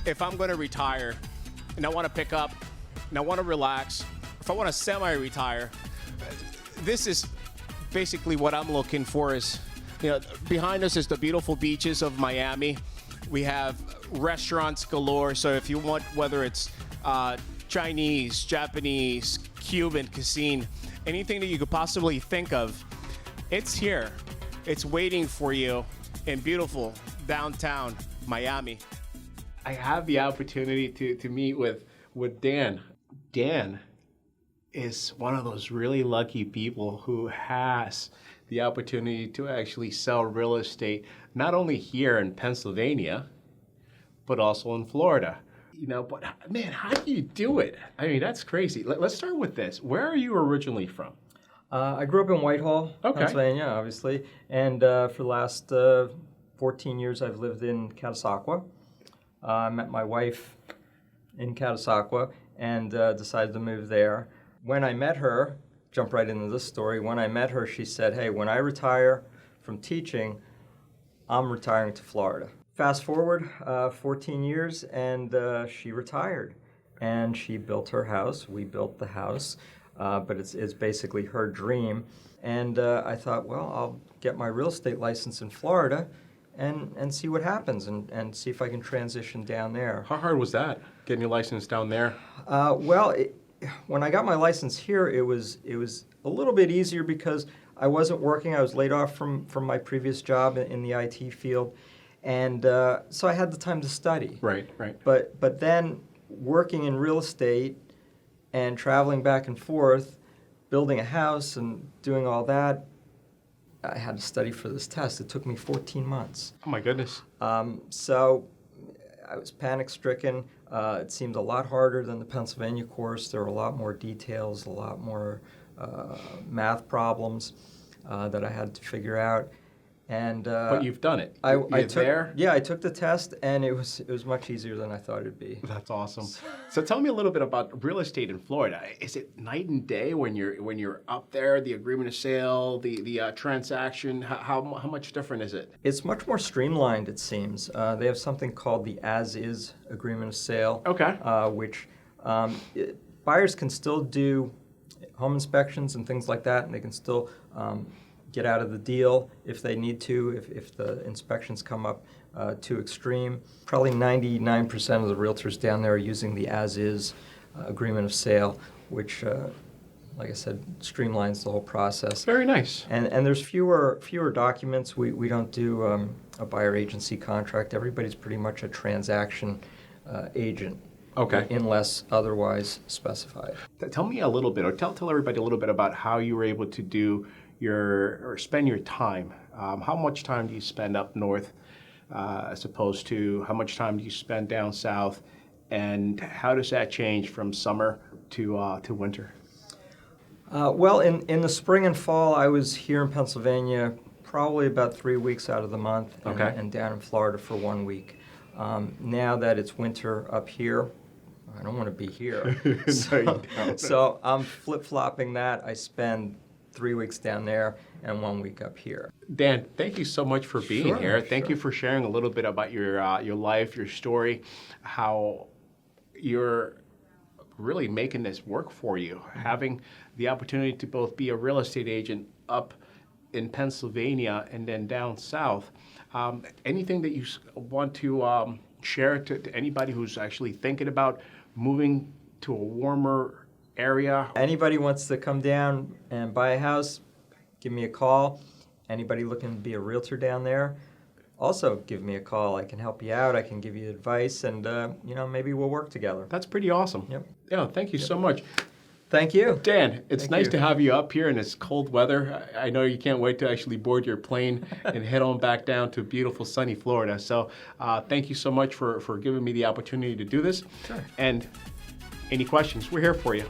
if I'm going to retire and I want to pick up and I want to relax, if I want to semi-retire, this is basically what I'm looking for. Is, behind us is the beautiful beaches of Miami. We have restaurants galore. So if you want, whether it's Chinese, Japanese, Cuban, cuisine, anything that you could possibly think of, it's here. It's waiting for you in beautiful downtown Miami. I have the opportunity to meet with Dan. Dan is one of those really lucky people who has the opportunity to actually sell real estate, not only here in Pennsylvania, but also in Florida. But man, how do you do it? I mean, that's crazy. Let's start with this. Where are you originally from? I grew up in Whitehall, Pennsylvania, obviously, and for the last 14 years I've lived in Catasauqua. I met my wife in Catasauqua and decided to move there. When I met her, jump right into this story, when I met her, she said, hey, when I retire from teaching, I'm retiring to Florida. Fast forward 14 years, and she retired. And she built her house. We built the house, but it's basically her dream. And I thought, well, I'll get my real estate license in Florida and see what happens and see if I can transition down there. How hard was that, getting your license down there? When I got my license here, it was a little bit easier because I wasn't working. I was laid off from my previous job in the IT field. And so I had the time to study. Right. But then working in real estate and traveling back and forth, building a house and doing all that, I had to study for this test. It took me 14 months. Oh my goodness. So I was panic-stricken. It seemed a lot harder than the Pennsylvania course. There were a lot more details, a lot more math problems that I had to figure out. And but you've done it. I took there. Yeah, I took the test, and it was much easier than I thought it'd be. That's awesome. So tell me a little bit about real estate in Florida. Is it night and day when you're up there? The agreement of sale, the transaction. How much different is it? It's much more streamlined, it seems. They have something called the as-is agreement of sale. Okay. Which buyers can still do home inspections and things like that, and they can still get out of the deal if they need to, if the inspections come up too extreme. Probably 99% of the realtors down there are using the as-is agreement of sale, which, like I said, streamlines the whole process. Very nice. And there's fewer documents. We don't do a buyer agency contract. Everybody's pretty much a transaction agent. Okay. Unless otherwise specified. Tell me a little bit, or tell everybody a little bit about how you were able to do spend your time. How much time do you spend up north as opposed to how much time do you spend down south, and how does that change from summer to winter? Well, in the spring and fall, I was here in Pennsylvania probably about 3 weeks out of the month, and down in Florida for 1 week. Now that it's winter up here, I don't want to be here. So I'm flip-flopping that. I spend 3 weeks down there and 1 week up here. Dan, thank you so much for being here. Thank you for sharing a little bit about your life, your story, how you're really making this work for you, having the opportunity to both be a real estate agent up in Pennsylvania and then down south. Anything that you want to share to anybody who's actually thinking about moving to a warmer area? Anybody wants to come down and buy a house, give me a call. Anybody looking to be a realtor down there, also give me a call. I can help you out. I can give you advice, and maybe we'll work together. That's pretty awesome. Yep. Yeah, thank you so much. Thank you. Dan, it's nice to have you up here in this cold weather. I know you can't wait to actually board your plane and head on back down to beautiful sunny Florida. So thank you so much for giving me the opportunity to do this. Sure. And any questions, we're here for you.